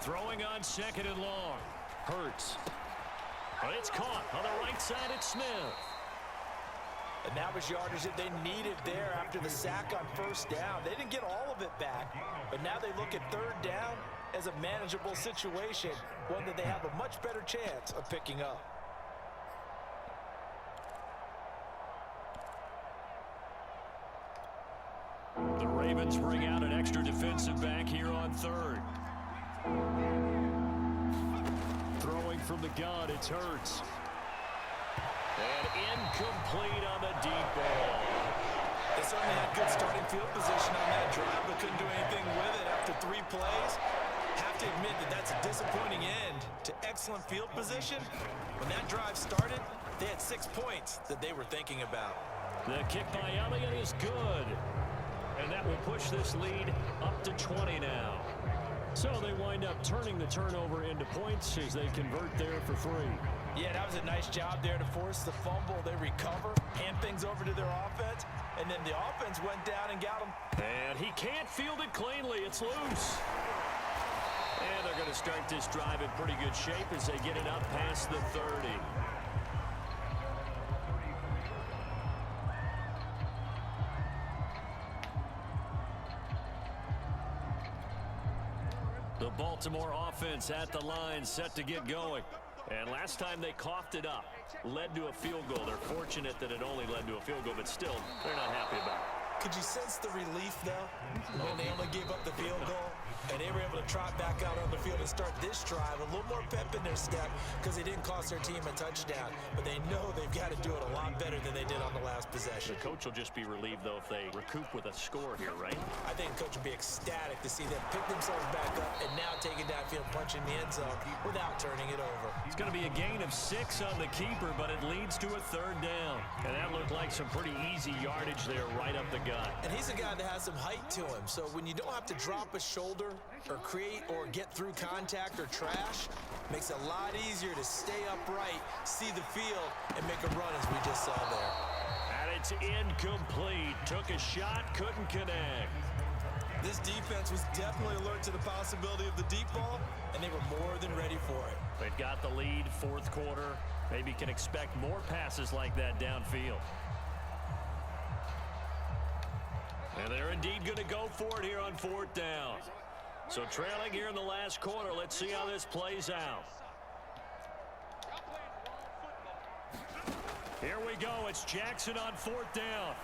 Throwing on second and long. Hurts. But it's caught on the right side at Smith. And that was yardage that they needed there after the sack on first down. They didn't get all of it back, but now they look at third down as a manageable situation, one that they have a much better chance of picking up. The Ravens bring out an extra defensive back here on third. Throwing from the gun, it's Hurts. And incomplete on the deep ball. They certainly had good starting field position on that drive, but couldn't do anything with it after 3 plays. Have to admit that that's a disappointing end to excellent field position. When that drive started, they had 6 points that they were thinking about. The kick by Elliott is good. And that will push this lead up to 20 now. So they wind up turning the turnover into points as they convert there for 3. Yeah, that was a nice job there to force the fumble. They recover, hand things over to their offense, and then the offense went down and got them. And he can't field it cleanly. It's loose. And they're going to start this drive in pretty good shape as they get it up past the 30. The Baltimore offense at the line, set to get going. And last time they coughed it up, led to a field goal. They're fortunate that it only led to a field goal, but still, they're not happy about it. Could you sense the relief, though, when they only gave up the field goal? And they were able to trot back out on the field and start this drive. A little more pep in their step because they didn't cost their team a touchdown. But they know they've got to do it a lot better than they did on the last possession. The coach will just be relieved, though, if they recoup with a score here, right? I think the coach will be ecstatic to see them pick themselves back up and now take it downfield, punching the end zone without turning it over. It's going to be a gain of 6 on the keeper, but it leads to a third down. And that looked like some pretty easy yardage there right up the gut. And he's a guy that has some height to him, so when you don't have to drop a shoulder or create or get through contact or trash, makes it a lot easier to stay upright, see the field, and make a run as we just saw there. And it's incomplete. Took a shot, couldn't connect. This defense was definitely alert to the possibility of the deep ball, and they were more than ready for it. They've got the lead, fourth quarter. Maybe can expect more passes like that downfield. And they're indeed going to go for it here on fourth down. So trailing here in the last quarter, let's see how this plays out. Here we go. It's Jackson on fourth down.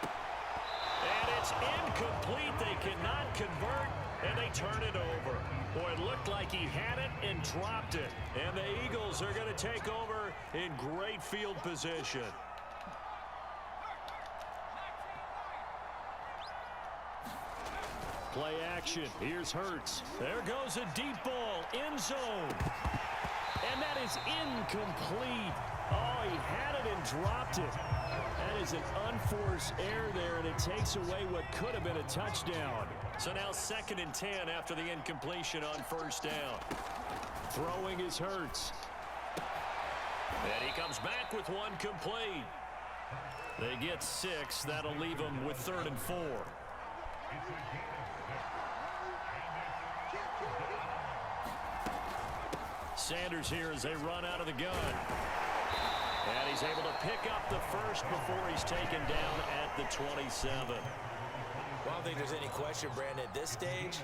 And it's incomplete. They cannot convert, and they turn it over. Boy, it looked like he had it and dropped it. And the Eagles are going to take over in great field position. Play action. Here's Hurts. There goes a deep ball. End zone. And that is incomplete. Oh, he had it and dropped it. That is an unforced error there, and it takes away what could have been a touchdown. So now 2nd and 10 after the incompletion on first down. Throwing is Hurts. And he comes back with one complete. They get 6. That'll leave them with 3rd and 4. Sanders here as they run out of the gun. And he's able to pick up the first before he's taken down at the 27. Well, I don't think there's any question, Brandon, at this stage,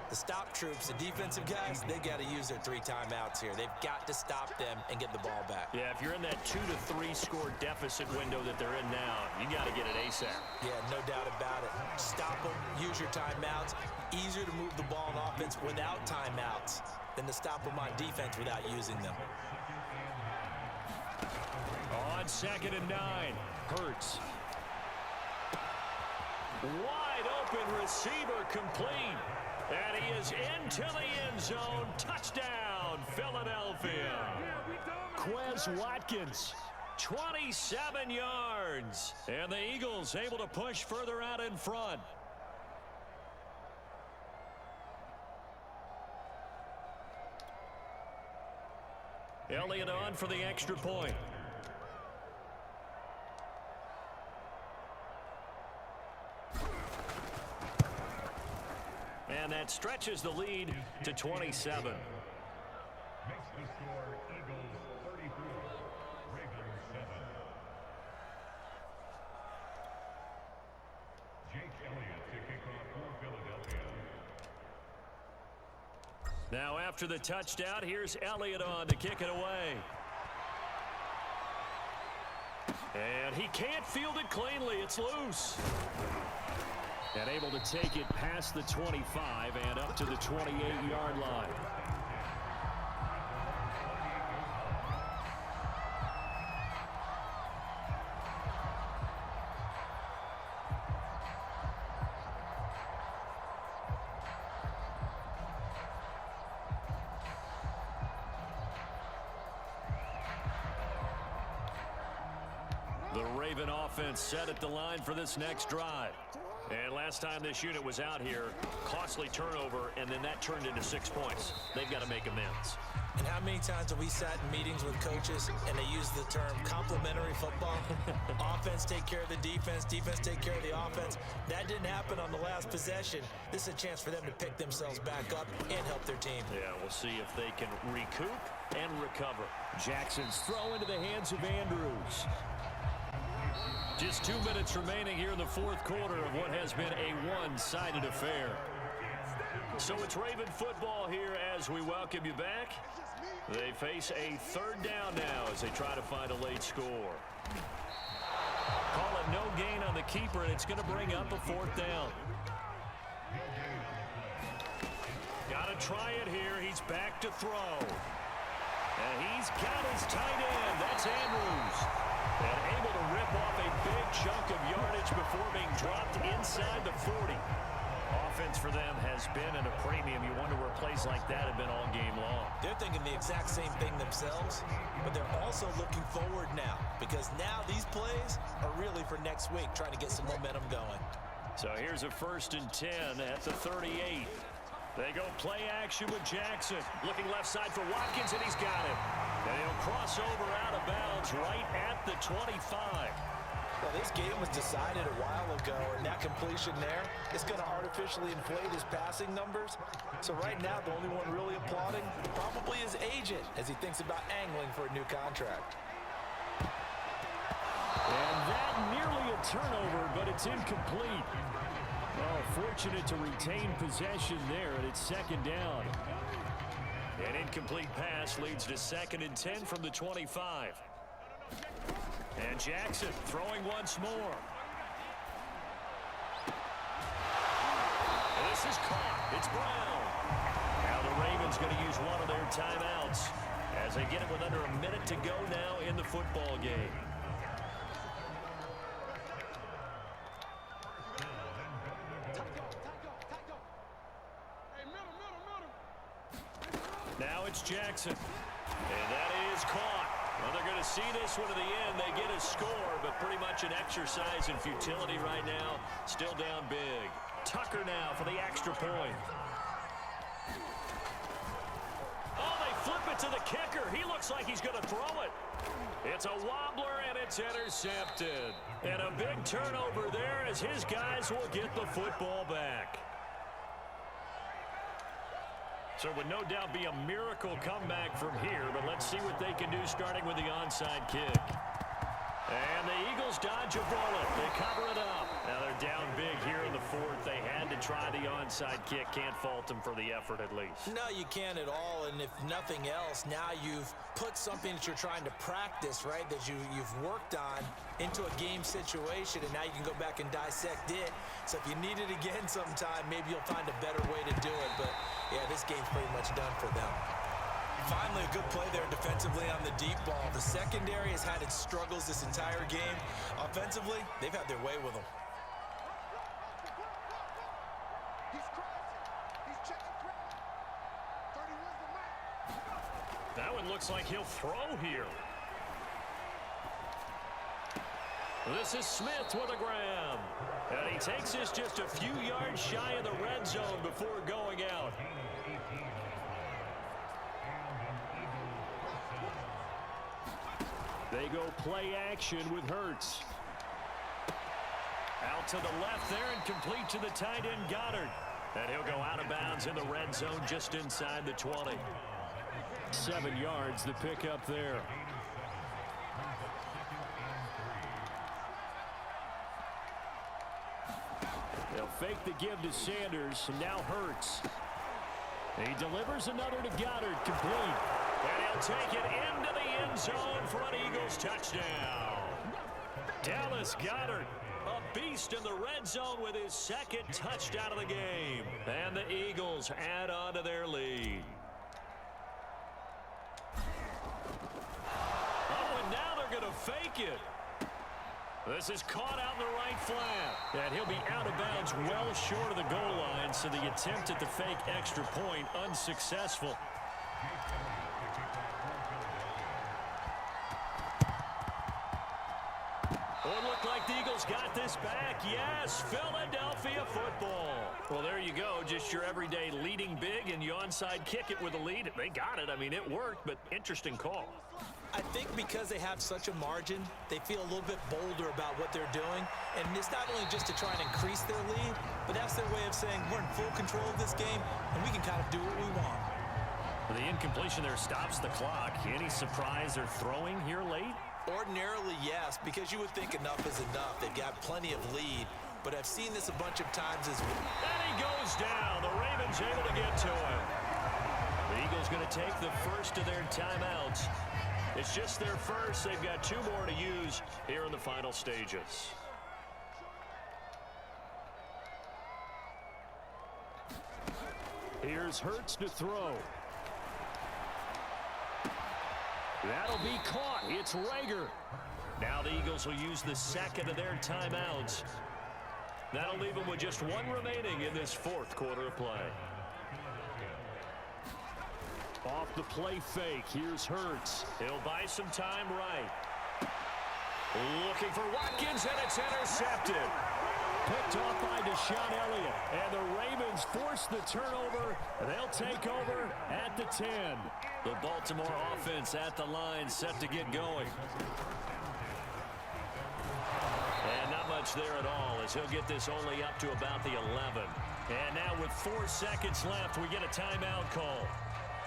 the stop troops, the defensive guys, they got to use their 3 timeouts here. They've got to stop them and get the ball back. Yeah, if you're in that 2 to 3 score deficit window that they're in now, you got to get it ASAP. Yeah, no doubt about it. Stop them, use your timeouts. Easier to move the ball on offense without timeouts than to stop them on defense without using them. On 2nd and 9, Hurts. Wide open receiver complete. And he is into the end zone. Touchdown, Philadelphia. Quez Watkins, 27 yards. And the Eagles able to push further out in front. Elliott on for the extra point. And that It stretches the lead to 27. Makes the score Eagles 34, Ravens 7. Jake Elliott to kick off for Philadelphia. Now after the touchdown, here's Elliott on to kick it away. And he can't field it cleanly. It's loose. And able to take it past the 25 and up to the 28-yard line. The Raven offense set at the line for this next drive. And last time this unit was out here, costly turnover, and then that turned into 6 points. They've got to make amends. And how many times have we sat in meetings with coaches and they use the term complementary football? Offense take care of the defense, defense take care of the offense. That didn't happen on the last possession. This is a chance for them to pick themselves back up and help their team. Yeah, we'll see if they can recoup and recover. Jackson's throw into the hands of Andrews. Just 2 minutes remaining here in the fourth quarter of what has been a one-sided affair. So it's Raven football here as we welcome you back. They face a third down now as they try to find a late score. Call it no gain on the keeper, and it's going to bring up a fourth down. Got to try it here. He's back to throw. And he's got his tight end. That's Andrews. And able to rip off a big chunk of yardage before being dropped inside the 40. Offense for them has been at a premium. You wonder where plays like that have been all game long. They're thinking the exact same thing themselves, but they're also looking forward now because now these plays are really for next week, trying to get some momentum going. So here's a 1st and 10 at the 38. They go play action with Jackson. Looking left side for Watkins, and he's got it. And he'll cross over out of bounds right at the 25. Well, this game was decided a while ago, and that completion there is going to artificially inflate his passing numbers. So right now, the only one really applauding probably his agent as he thinks about angling for a new contract. And that nearly a turnover, but it's incomplete. Oh, fortunate to retain possession there, and it's 2nd down. An incomplete pass leads to 2nd and 10 from the 25. And Jackson throwing once more. This is caught. It's Brown. Now the Ravens going to use one of their timeouts as they get it with under a minute to go now in the football game. Now it's Jackson. And that is caught. Well, they're going to see this one to the end. They get a score, but pretty much an exercise in futility right now. Still down big. Tucker now for the extra point. Oh, they flip it to the kicker. He looks like he's going to throw it. It's a wobbler, and it's intercepted. And a big turnover there as his guys will get the football back. So it would no doubt be a miracle comeback from here, but let's see what they can do starting with the onside kick. And the Eagles dodge a bullet. They cover it up. Now they're down big here in the fourth. They had to try the onside kick. Can't fault them for the effort at least. No, you can't at all, and if nothing else, now you've put something that you're trying to practice, right, that you've worked on into a game situation, and now you can go back and dissect it. So if you need it again sometime, maybe you'll find a better way to do it. But, yeah, this game's pretty much done for them. Finally, a good play there defensively on the deep ball. The secondary has had its struggles this entire game. Offensively, they've had their way with them. That one looks like he'll throw here. This is Smith with a grab. And he takes this just a few yards shy of the red zone before going out. They go play action with Hurts. Out to the left there and complete to the tight end Goddard. And he'll go out of bounds in the red zone just inside the 20. 7 yards, the pickup there. They'll fake the give to Sanders, and now Hurts. He delivers another to Goddard, complete. And he'll take it into the end zone for an Eagles touchdown. Dallas Goedert, a beast in the red zone with his second touchdown of the game. And the Eagles add on to their lead. Oh, and now they're going to fake it. This is caught out in the right flat. And he'll be out of bounds well short of the goal line, so the attempt at the fake extra point unsuccessful. Oh, it looked like the Eagles got this back. Yes, Philadelphia football. Well, there you go. Just your everyday leading big, and you onside kick it with a lead. They got it. I mean, it worked, but interesting call. I think because they have such a margin, they feel a little bit bolder about what they're doing. And it's not only just to try and increase their lead, but that's their way of saying we're in full control of this game, and we can kind of do what we want. The incompletion there stops the clock. Any surprise they're throwing here late? Ordinarily, yes, because you would think enough is enough. They've got plenty of lead, but I've seen this a bunch of times as well. And he goes down. The Ravens able to get to him. The Eagles going to take the first of their timeouts. It's just their first. They've got 2 more to use here in the final stages. Here's Hurts to throw. That'll be caught. It's Rager. Now the Eagles will use the second of their timeouts. That'll leave them with just 1 remaining in this 4th quarter of play. Off the play fake. Here's Hurts. He'll buy some time right. Looking for Watkins, and it's intercepted. Picked off by Deshaun Elliott. And the Ravens force the turnover. They'll take over at the 10. The Baltimore offense at the line, set to get going. And not much there at all, as he'll get this only up to about the 11. And now with 4 seconds left, we get a timeout call.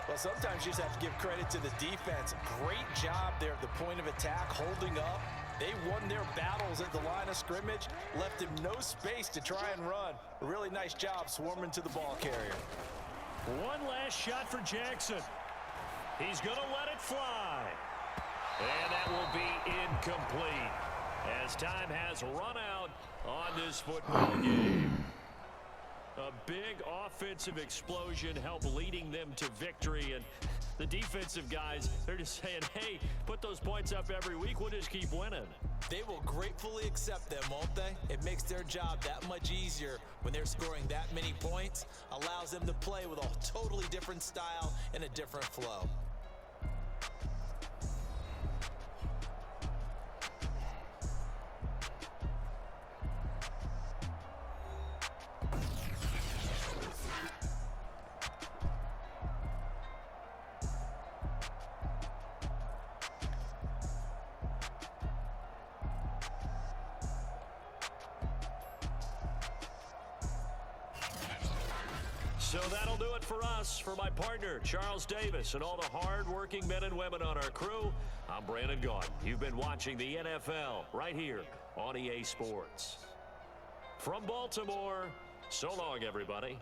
Well, sometimes you just have to give credit to the defense. Great job there at the point of attack, holding up. They won their battles at the line of scrimmage, left him no space to try and run. A really nice job swarming to the ball carrier. One last shot for Jackson. He's going to let it fly. And that will be incomplete, as time has run out on this football game. A big offensive explosion helped leading them to victory, and the defensive guys, they're just saying, hey, put those points up every week, we'll just keep winning. They will gratefully accept them, won't they? It makes their job that much easier when they're scoring that many points, allows them to play with a totally different style and a different flow. So that'll do it for us. For my partner, Charles Davis, and all the hard-working men and women on our crew, I'm Brandon Gaudin. You've been watching the NFL right here on EA Sports. From Baltimore, so long, everybody.